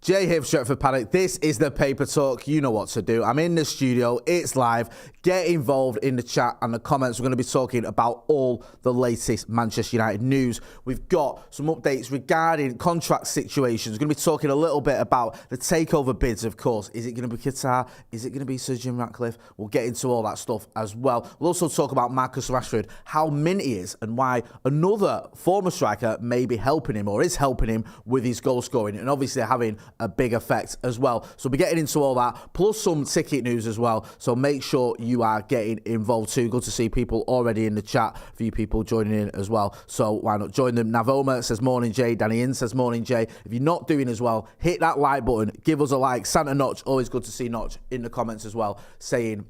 Jay here from Stretford, Paddock. This is the Paper Talk. You know what to do. I'm in the studio. It's live. Get involved in the chat and the comments. We're going to be talking about all the latest Manchester United news. We've got some updates regarding contract situations. We're going to be talking a little bit about the takeover bids, of course. Is it going to be Qatar? Is it going to be Sir Jim Ratcliffe? We'll get into all that stuff as well. We'll also talk about Marcus Rashford, how mint he is, and why another former striker may be helping him or is helping him with his goal scoring, and obviously having a big effect as well. So we'll be getting into all that, plus some ticket news as well. So make sure you are getting involved too. Good to see people already in the chat, a few people joining in as well. So why not join them? Navoma says morning Jay. Danny In says morning Jay. If you're not doing as well, hit that like button, give us a like. Santa Notch, always good to see Notch in the comments as well, saying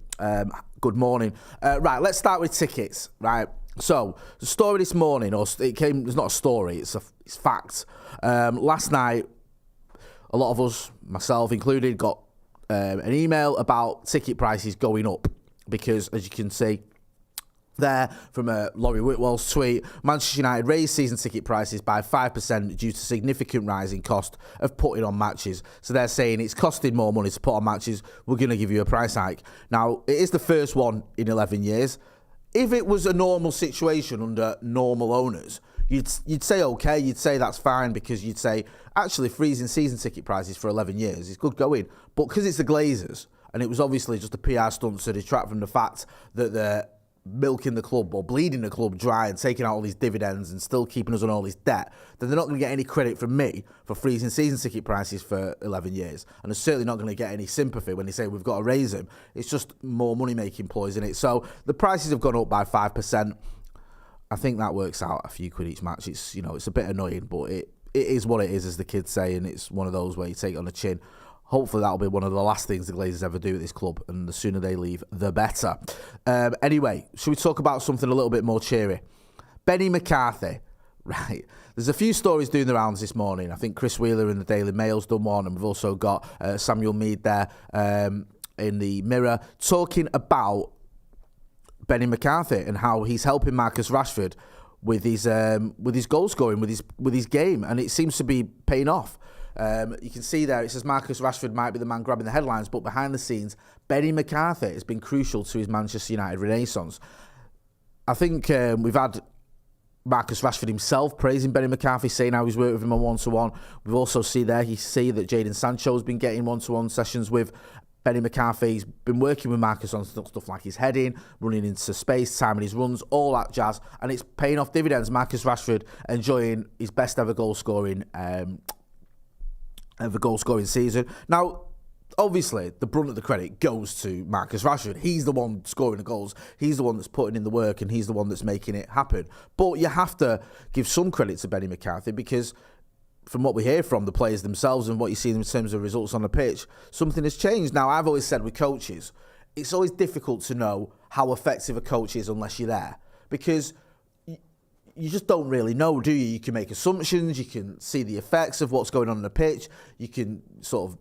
good morning. Right, let's start with tickets, right? So the story this morning, it's not a story, it's fact. Last night, a lot of us, myself included, got an email about ticket prices going up because, as you can see there from Laurie Whitwell's tweet, Manchester United raised season ticket prices by 5% due to significant rise in cost of putting on matches. So they're saying it's costing more money to put on matches, we're going to give you a price hike. Now, it is the first one in 11 years. If it was a normal situation under normal owners, you'd say okay, you'd say that's fine, because you'd say actually freezing season ticket prices for 11 years is good going. But because it's the Glazers, and it was obviously just a PR stunt to detract from the fact that they're milking the club or bleeding the club dry and taking out all these dividends and still keeping us on all this debt, then they're not going to get any credit from me for freezing season ticket prices for 11 years. And they're certainly not going to get any sympathy when they say we've got to raise them. It's just more money-making ploys in it. So the prices have gone up by 5%. I think that works out a few quid each match. It's, it's a bit annoying, but it is what it is, as the kids say, and it's one of those where you take it on the chin. Hopefully that'll be one of the last things the Glazers ever do at this club, and the sooner they leave, the better. Anyway, should we talk about something a little bit more cheery? Benny McCarthy, right? There's a few stories doing the rounds this morning. I think Chris Wheeler in the Daily Mail's done one, and we've also got Samuel Mead there in the Mirror talking about Benny McCarthy and how he's helping Marcus Rashford with his goal scoring, with his game, and it seems to be paying off. You can see there, it says Marcus Rashford might be the man grabbing the headlines, but behind the scenes, Benny McCarthy has been crucial to his Manchester United renaissance. I think we've had Marcus Rashford himself praising Benny McCarthy, saying how he's worked with him on one-to-one. We've also seen that Jadon Sancho has been getting one-to-one sessions with Benny McCarthy. He's been working with Marcus on stuff like his heading, running into space, timing his runs, all that jazz, and it's paying off dividends. Marcus Rashford enjoying his best ever goal scoring season. Now, obviously, the brunt of the credit goes to Marcus Rashford. He's the one scoring the goals. He's the one that's putting in the work, and he's the one that's making it happen. But you have to give some credit to Benny McCarthy, because from what we hear from the players themselves and what you see in terms of results on the pitch, something has changed. Now, I've always said with coaches, it's always difficult to know how effective a coach is unless you're there, because you just don't really know, do you? You can make assumptions, you can see the effects of what's going on the pitch, you can sort of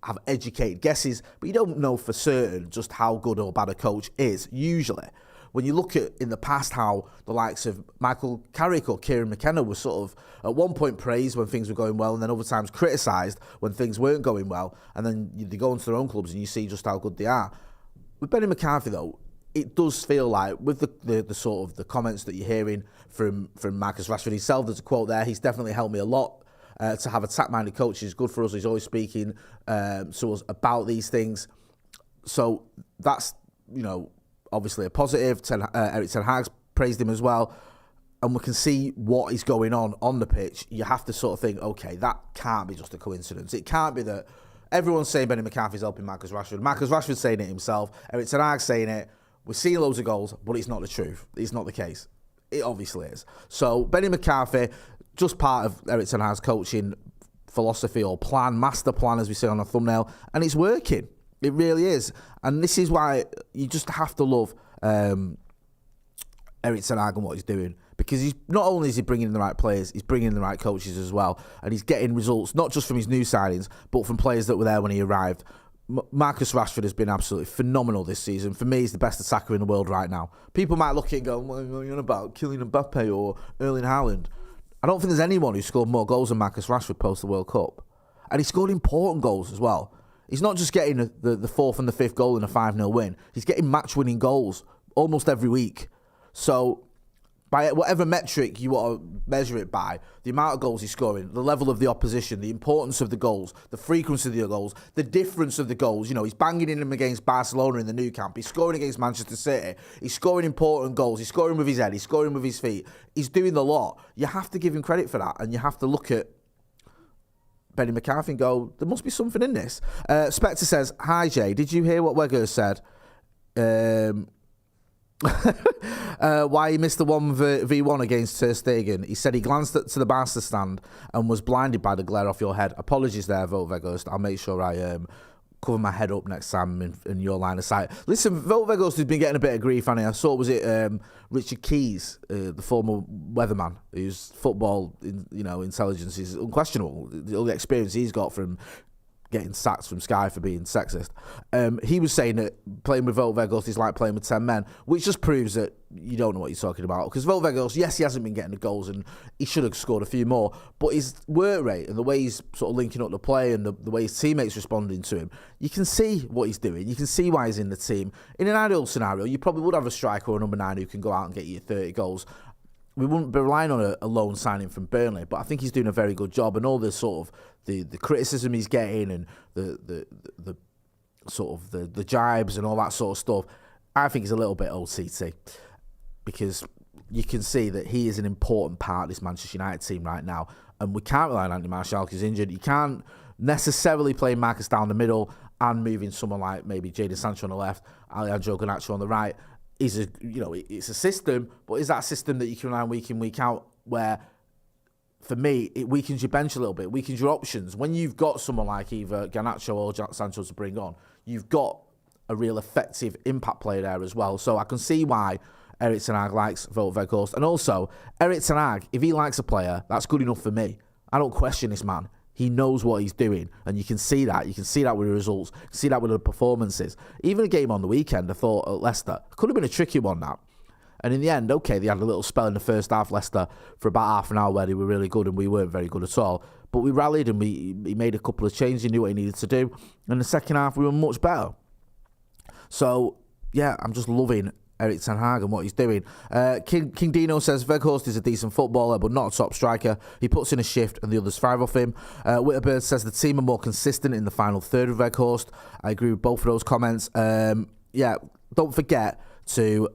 have educated guesses, but you don't know for certain just how good or bad a coach is, usually. When you look at, in the past, how the likes of Michael Carrick or Kieran McKenna were sort of, at one point, praised when things were going well, and then other times criticised when things weren't going well, and then they go into their own clubs and you see just how good they are. With Benny McCarthy, though, it does feel like, with the sort of the comments that you're hearing from Marcus Rashford himself, there's a quote there, he's definitely helped me a lot. To have attack-minded coaches is good for us. He's always speaking to us about these things. So that's, obviously a positive. Erik ten Hag's praised him as well. And we can see what is going on the pitch. You have to sort of think, okay, that can't be just a coincidence. It can't be that everyone's saying Benny McCarthy's helping Marcus Rashford. Marcus Rashford's saying it himself. Erik ten Hag's saying it. We're seeing loads of goals, but it's not the truth. It's not the case. It obviously is. So Benny McCarthy, just part of Erik ten Hag's coaching philosophy or plan, master plan, as we say on a thumbnail, and it's working. It really is. And this is why you just have to love Erik ten Hag and what he's doing, because he's not only is he bringing in the right players, he's bringing in the right coaches as well, and he's getting results not just from his new signings, but from players that were there when he arrived. Marcus Rashford has been absolutely phenomenal this season. For me, he's the best attacker in the world right now. People might look at it and go, what are you on about? Kylian Mbappe or Erling Haaland? I don't think there's anyone who scored more goals than Marcus Rashford post the World Cup. And he scored important goals as well. He's not just getting the fourth and the fifth goal in a 5-0 win. He's getting match-winning goals almost every week. So by whatever metric you want to measure it by, the amount of goals he's scoring, the level of the opposition, the importance of the goals, the frequency of the goals, the difference of the goals. You know, he's banging in them against Barcelona in the Nou Camp. He's scoring against Manchester City. He's scoring important goals. He's scoring with his head. He's scoring with his feet. He's doing the lot. You have to give him credit for that, and you have to look at Benny McCarthy and go, there must be something in this. Spectre says, hi Jay, did you hear what Weghorst said? Why he missed the 1v1 against Ter Stegen? He said he glanced to the Barca stand and was blinded by the glare off your head. Apologies there, Vote Weghorst. I'll make sure I cover my head up next time in your line of sight. Listen, Vote Weghorst has been getting a bit of grief, hasn't he? I saw, was it Richard Keys, the former weatherman, whose football intelligence is unquestionable. The experience he's got from getting sacked from Sky for being sexist. He was saying that playing with Vote Weghorst is like playing with 10 men, which just proves that you don't know what you're talking about. Because Vote Weghorst, yes, he hasn't been getting the goals and he should have scored a few more, but his work rate and the way he's sort of linking up the play and the way his teammates responding to him, you can see what he's doing. You can see why he's in the team. In an ideal scenario, you probably would have a striker or a number 9 who can go out and get you 30 goals. We wouldn't be relying on a loan signing from Burnley, but I think he's doing a very good job, and all the sort of the criticism he's getting and the sort of the jibes and all that sort of stuff, I think is a little bit OTT, because you can see that he is an important part of this Manchester United team right now, and we can't rely on Anthony Martial because he's injured. You can't necessarily play Marcus down the middle and moving someone like maybe Jadon Sancho on the left, Alejandro Garnacho on the right. It's a system, but is that a system that you can rely on week in, week out, where, for me, it weakens your bench a little bit, weakens your options. When you've got someone like either Garnacho or Sancho to bring on, you've got a real effective impact player there as well. So I can see why Erik ten Hag likes Wout Weghorst. And also, Erik ten Hag, if he likes a player, that's good enough for me. I don't question this man. He knows what he's doing, and you can see that. You can see that with the results. You can see that with the performances. Even a game on the weekend, I thought, at Leicester, could have been a tricky one, that. And in the end, okay, they had a little spell in the first half, Leicester, for about half an hour where they were really good and we weren't very good at all. But we rallied and he made a couple of changes. He knew what he needed to do. And the second half, we were much better. So, yeah, I'm just loving Erik ten Hag and what he's doing. King Dino says, Weghorst is a decent footballer, but not a top striker. He puts in a shift and the others thrive off him. Witterbird says the team are more consistent in the final third of Weghorst. I agree with both of those comments. Yeah, don't forget to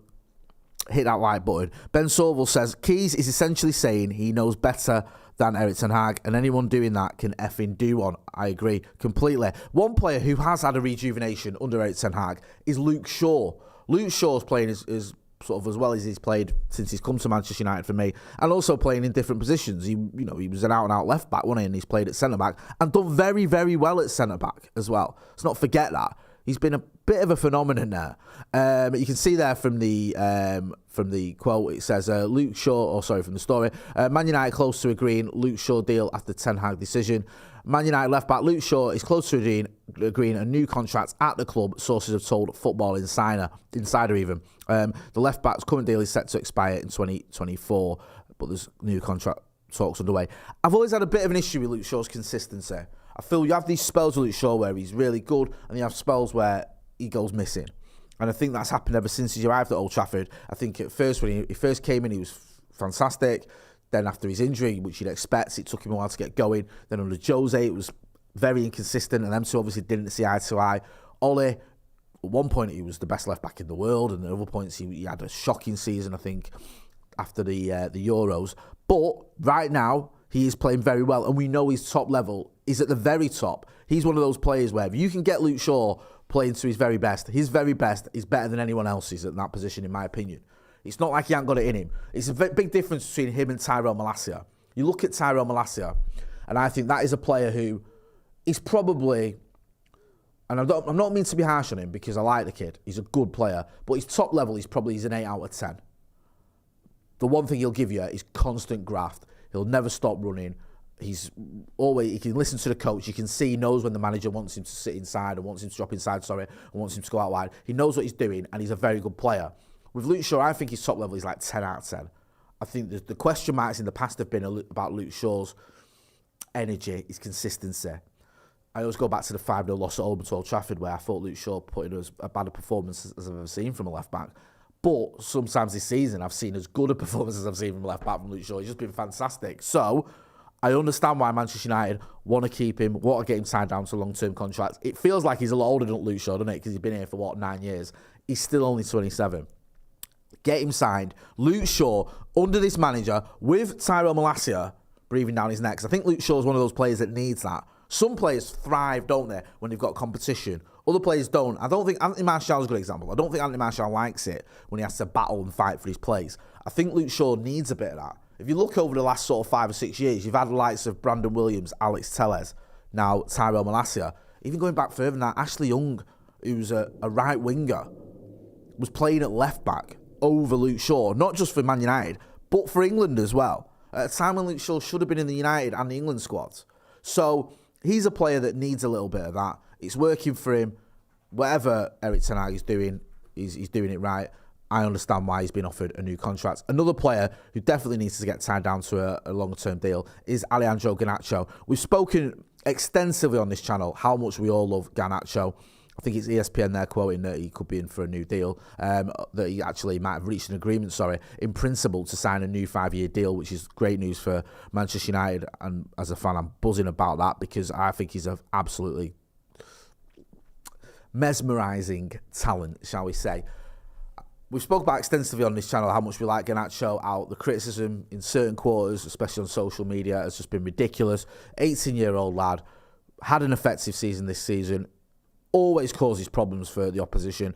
hit that like button. Ben Sorville says, Keys is essentially saying he knows better than Erik ten Hag, and anyone doing that can effing do one. I agree completely. One player who has had a rejuvenation under Erik ten Hag is Luke Shaw. Luke Shaw's playing is sort of as well as he's played since he's come to Manchester United for me, and also playing in different positions. He was an out-and-out left-back, wasn't he? And he's played at centre-back and done very, very well at centre-back as well. Let's not forget that. He's been a bit of a phenomenon there. You can see there from the quote, it says, from the story, Man United close to agreeing Luke Shaw deal after Ten Hag decision. Man United left-back Luke Shaw is close to agreeing a new contract at the club, sources have told Football Insider even. The left-back's current deal is set to expire in 2024, but there's new contract talks underway. I've always had a bit of an issue with Luke Shaw's consistency. I feel you have these spells with Luke Shaw where he's really good, and you have spells where he goes missing. And I think that's happened ever since he arrived at Old Trafford. I think at first, when he first came in, he was fantastic. Then after his injury, which you'd expect, it took him a while to get going. Then under Jose, it was very inconsistent, and them two obviously didn't see eye to eye. Ole, at one point, he was the best left-back in the world, and at other points, he had a shocking season, I think, after the Euros. But right now, he is playing very well, and we know his top level is at the very top. He's one of those players where if you can get Luke Shaw playing to his very best is better than anyone else's at that position, in my opinion. It's not like he ain't got it in him. It's a big difference between him and Tyrell Malacia. You look at Tyrell Malacia, and I think that is a player who is probably, and I'm not mean to be harsh on him because I like the kid. He's a good player, but his top level he's an 8 out of 10. The one thing he'll give you is constant graft. He'll never stop running. He can listen to the coach. You can see he knows when the manager wants him to sit inside and wants him to drop inside, and wants him to go out wide. He knows what he's doing, and he's a very good player. With Luke Shaw, I think his top level is like 10 out of 10. I think the question marks in the past have been about Luke Shaw's energy, his consistency. I always go back to the 5-0 loss at home to Old Trafford, where I thought Luke Shaw put in as bad a performance as I've ever seen from a left-back. But sometimes this season, I've seen as good a performance as I've seen from a left-back from Luke Shaw. He's just been fantastic. So I understand why Manchester United want to keep him, want to get him signed down to a long-term contract. It feels like he's a lot older than Luke Shaw, doesn't it? Because he's been here for, 9 years. He's still only 27. Get him signed. Luke Shaw, under this manager, with Tyrone Malacia breathing down his neck. I think Luke Shaw is one of those players that needs that. Some players thrive, don't they, when they've got competition. Other players don't. I don't think Anthony Martial is a good example. I don't think Anthony Martial likes it when he has to battle and fight for his place. I think Luke Shaw needs a bit of that. If you look over the last sort of 5 or 6 years, you've had the likes of Brandon Williams, Alex Telles, now Tyrone Malacia. Even going back further than that, Ashley Young, who's a right winger, was playing at left back over Luke Shaw, not just for Man United, but for England as well. At a time when Luke Shaw should have been in the United and the England squads. So he's a player that needs a little bit of that. It's working for him. Whatever Erik ten Hag is doing, he's doing it right. I understand why he's been offered a new contract. Another player who definitely needs to get tied down to a long-term deal is Alejandro Garnacho. We've spoken extensively on this channel how much we all love Garnacho. I think it's ESPN there quoting that he could be in for a new deal, that he actually might have reached an agreement, in principle to sign a new 5-year deal, which is great news for Manchester United. And as a fan, I'm buzzing about that because I think he's an absolutely mesmerising talent, shall we say. We've spoken about extensively on this channel how much we like Garnacho out. The criticism in certain quarters, especially on social media, has just been ridiculous. 18-year-old lad, had an effective season this season, always causes problems for the opposition.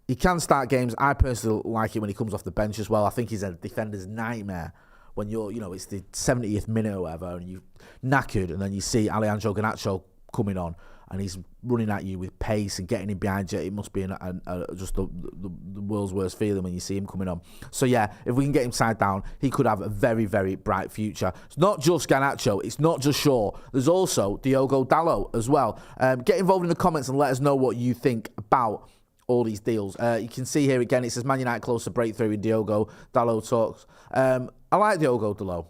He can start games. I personally like it when he comes off the bench as well. I think he's a defender's nightmare when it's the 70th minute or whatever, and you're knackered, and then you see Alejandro Garnacho coming on, and he's running at you with pace and getting in behind you. It must be just the world's worst feeling when you see him coming on. So yeah, if we can get him tied down, he could have a very, very bright future. It's not just Garnacho, it's not just Shaw. There's also Diogo Dalot as well. Get involved in the comments and let us know what you think about all these deals. You can see here again, it says Man United close to breakthrough in Diogo Dalot talks. I like Diogo Dalot.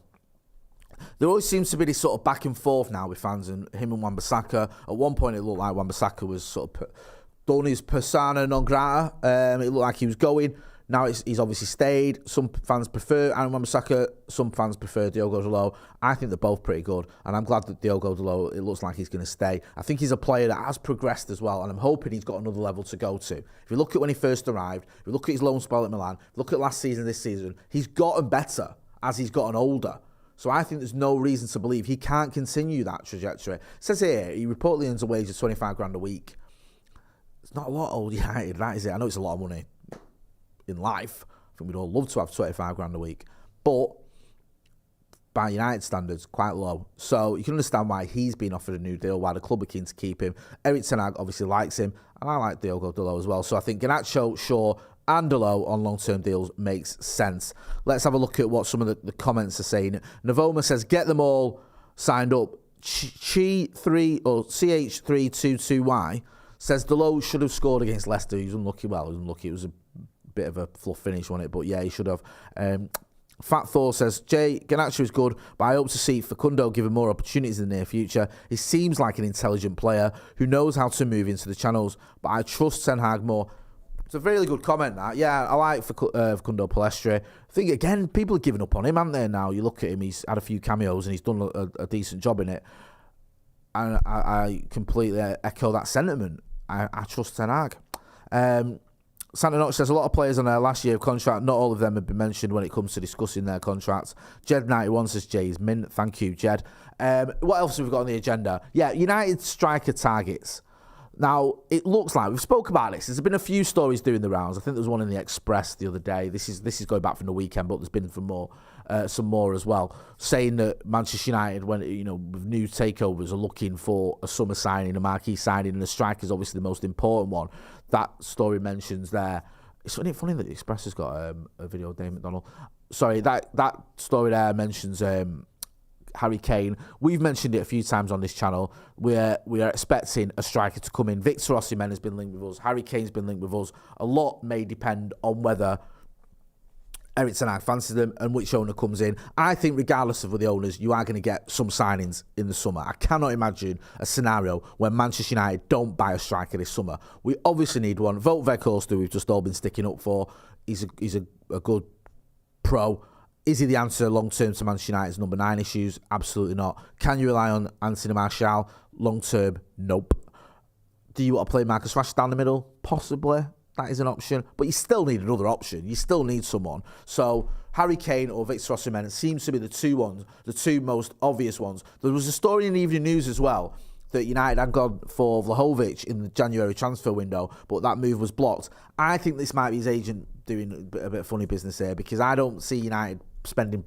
There always seems to be this sort of back and forth now with fans and him and Wan-Bissaka. At one point, it looked like Wan-Bissaka was sort of done his persona non grata. It looked like he was going. Now he's obviously stayed. Some fans prefer Aaron Wan-Bissaka. Some fans prefer Diogo Dalot. I think they're both pretty good, and I'm glad that Diogo Dalot, it looks like he's going to stay. I think he's a player that has progressed as well, and I'm hoping he's got another level to go to. If you look at when he first arrived, if you look at his loan spell at Milan, look at last season, this season, he's gotten better as he's gotten older. So I think there's no reason to believe he can't continue that trajectory. It says here, he reportedly earns a wage of 25 grand a week. It's not a lot, Old United, that is it. I know it's a lot of money in life. I think we'd all love to have 25 grand a week. But by United standards, quite low. So you can understand why he's been offered a new deal, why the club are keen to keep him. Erik ten Hag obviously likes him, and I like Diogo Dalot as well. So I think Garnacho, Shaw, and Dalot on long-term deals makes sense. Let's have a look at what some of the comments are saying. Navoma says, get them all signed up. Chi3 or CH322Y says Dalot should have scored against Leicester. He was unlucky. Well, he was unlucky. It was a bit of a fluff finish, wasn't it? But yeah, he should have. Fat Thor says, Jay, Garnacho is good, but I hope to see Facundo give him more opportunities in the near future. He seems like an intelligent player who knows how to move into the channels, but I trust Ten Hag more. It's a really good comment, that. Yeah, I like Facundo Palestre. I think, again, people are giving up on him, haven't they, now? You look at him, he's had a few cameos and he's done a decent job in it. And I completely echo that sentiment. I trust Ten Hag. Santa Knox says, a lot of players on their last year of contract, not all of them have been mentioned when it comes to discussing their contracts. Jed91 says, Jay's mint. Thank you, Jed. What else have we got on the agenda? Yeah, United striker targets. Now, it looks like, we've spoke about this. There's been a few stories doing the rounds. I think there was one in the Express the other day. This is going back from the weekend, but there's been some more as well, saying that Manchester United, when with new takeovers, are looking for a summer signing, a marquee signing, and a striker is obviously the most important one. That story mentions there. It's funny that the Express has got a video of Dave McDonald. Sorry, that story there mentions Harry Kane. We've mentioned it a few times on this channel. We are expecting a striker to come in. Victor Osimhen has been linked with us. Harry Kane's been linked with us. A lot may depend on whether Eric Ten Hag fancies them and which owner comes in. I think regardless of the owners, you are going to get some signings in the summer. I cannot imagine a scenario where Manchester United don't buy a striker this summer. We obviously need one. Wout Weghorst, who we've just all been sticking up for, he's a good pro. Is he the answer long-term to Manchester United's number 9 issues? Absolutely not. Can you rely on Anthony Martial? Long-term, nope. Do you want to play Marcus Rashford down the middle? Possibly. That is an option. But you still need another option. You still need someone. So Harry Kane or Victor Osimhen seems to be the two most obvious ones. There was a story in the Evening News as well that United had gone for Vlahovic in the January transfer window, but that move was blocked. I think this might be his agent doing a bit of funny business here, because I didn't see United spending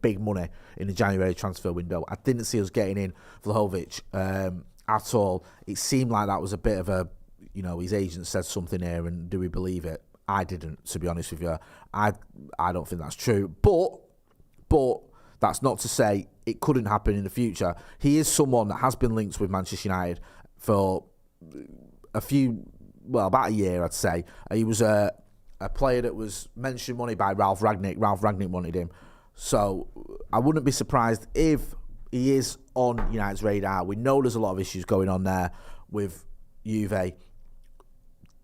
big money in the January transfer window. I didn't see us getting in Vlahovic at all. It seemed like that was a bit of a, his agent said something here, and do we believe it? I didn't, to be honest with you. I don't think that's true. But that's not to say it couldn't happen in the future. He is someone that has been linked with Manchester United for about a year, I'd say. He was a player that was mentioned money by Ralf Rangnick. Ralf Rangnick wanted him. So I wouldn't be surprised if he is on United's radar. We know there's a lot of issues going on there with Juve. They've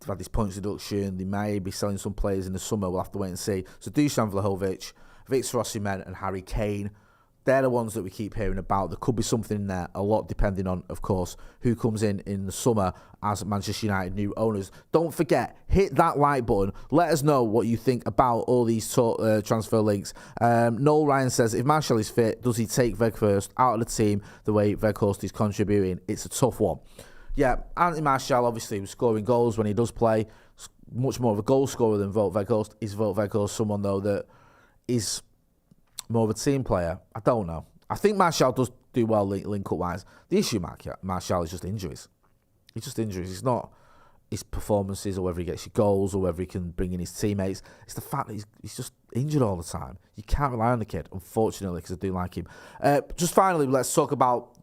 had this points deduction. They may be selling some players in the summer. We'll have to wait and see. So Dusan Vlahovic, Victor Osimhen and Harry Kane, they're the ones that we keep hearing about. There could be something in there, a lot depending on, of course, who comes in the summer as Manchester United new owners. Don't forget, hit that like button. Let us know what you think about all these transfer links. Noel Ryan says, if Martial is fit, does he take Weghorst out of the team the way Weghorst is contributing? It's a tough one. Yeah, Anthony Martial obviously was scoring goals when he does play. Much more of a goal scorer than Wout Weghorst. Is Wout Weghorst someone, though, that is more of a team player? I don't know. I think Martial does do well link-up-wise. The issue, Martial, is just injuries. It's just injuries. It's not his performances or whether he gets you goals or whether he can bring in his teammates. It's the fact that he's just injured all the time. You can't rely on the kid, unfortunately, because I do like him. Just finally, let's talk about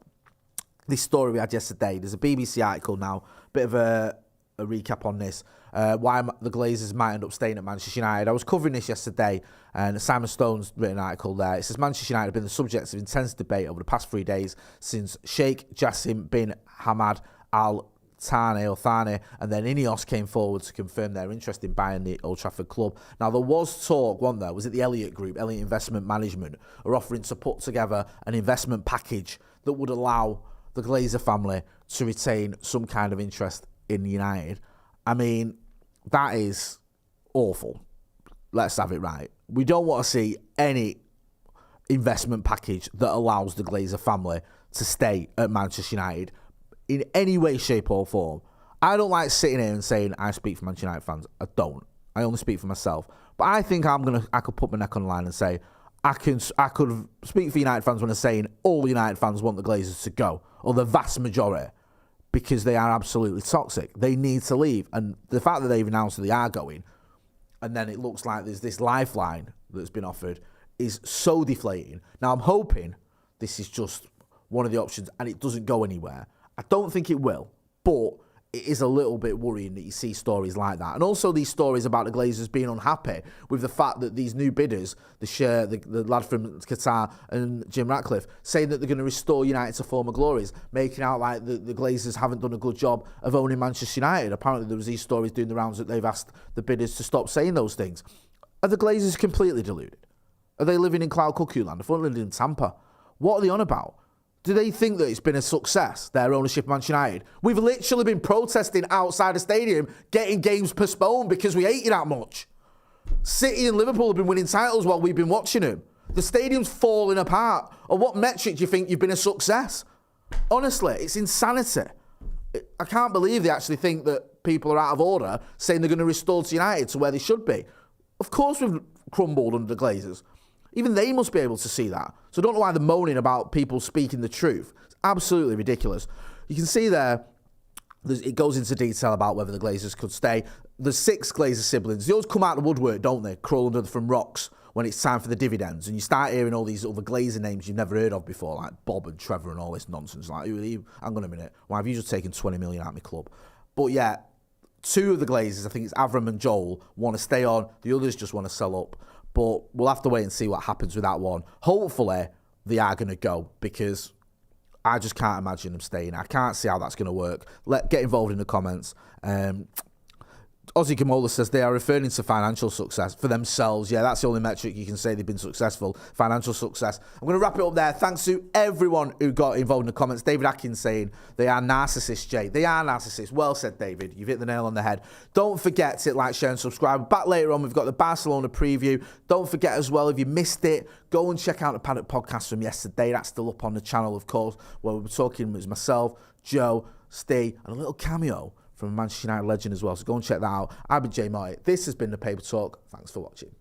this story we had yesterday. There's a BBC article now, bit of a recap on this. Why the Glazers might end up staying at Manchester United. I was covering this yesterday, and Simon Stone's written an article there. It says Manchester United have been the subject of intense debate over the past 3 days since Sheikh Jassim bin Hamad Al Thani and then Ineos came forward to confirm their interest in buying the Old Trafford club. Now, there was talk, was it the Elliott Group, Elliott Investment Management, are offering to put together an investment package that would allow the Glazer family to retain some kind of interest in United. I mean, that is awful. Let's have it right. We don't want to see any investment package that allows the Glazer family to stay at Manchester United in any way, shape or form. I don't like sitting here and saying I speak for Manchester United fans. I don't. I only speak for myself. But I think I could put my neck on the line and say I could speak for United fans when I'm saying all United fans want the Glazers to go, or the vast majority, because they are absolutely toxic. They need to leave. And the fact that they've announced that they are going, and then it looks like there's this lifeline that's been offered, is so deflating. Now, I'm hoping this is just one of the options and it doesn't go anywhere. I don't think it will, but it is a little bit worrying that you see stories like that. And also these stories about the Glazers being unhappy with the fact that these new bidders, the lad from Qatar and Jim Ratcliffe, saying that they're going to restore United to former glories, making out like the Glazers haven't done a good job of owning Manchester United. Apparently there was these stories doing the rounds that they've asked the bidders to stop saying those things. Are the Glazers completely deluded? Are they living in cloud cuckoo land? If they're living in Tampa, what are they on about? Do they think that it's been a success, their ownership of Manchester United? We've literally been protesting outside the stadium, getting games postponed because we hate you that much. City and Liverpool have been winning titles while we've been watching them. The stadium's falling apart. On what metric do you think you've been a success? Honestly, it's insanity. I can't believe they actually think that people are out of order saying they're going to restore to United to where they should be. Of course we've crumbled under the Glazers. Even they must be able to see that. So I don't know why they're moaning about people speaking the truth. It's absolutely ridiculous. You can see there, it goes into detail about whether the Glazers could stay. There's 6 Glazer siblings. They always come out of the woodwork, don't they? Crawl under from rocks when it's time for the dividends. And you start hearing all these other Glazer names you've never heard of before, like Bob and Trevor and all this nonsense. Like, hang on a minute. Why have you just taken 20 million out of my club? But yeah, two of the Glazers, I think it's Avram and Joel, want to stay on. The others just want to sell up. But we'll have to wait and see what happens with that one. Hopefully, they are going to go, because I just can't imagine them staying. I can't see how that's going to work. Get involved in the comments. Ozzy Kamola says they are referring to financial success for themselves. Yeah, that's the only metric you can say they've been successful. Financial success. I'm going to wrap it up there. Thanks to everyone who got involved in the comments. David Atkins saying they are narcissists, Jay. They are narcissists. Well said, David. You've hit the nail on the head. Don't forget to like, share and subscribe. Back later on, we've got the Barcelona preview. Don't forget as well, if you missed it, go and check out the Paddock podcast from yesterday. That's still up on the channel, of course, where we were talking with myself, Joe, Steve, and a little cameo from a Manchester United legend as well. So go and check that out. I've been Jay Motty. This has been the Paper Talk. Thanks for watching.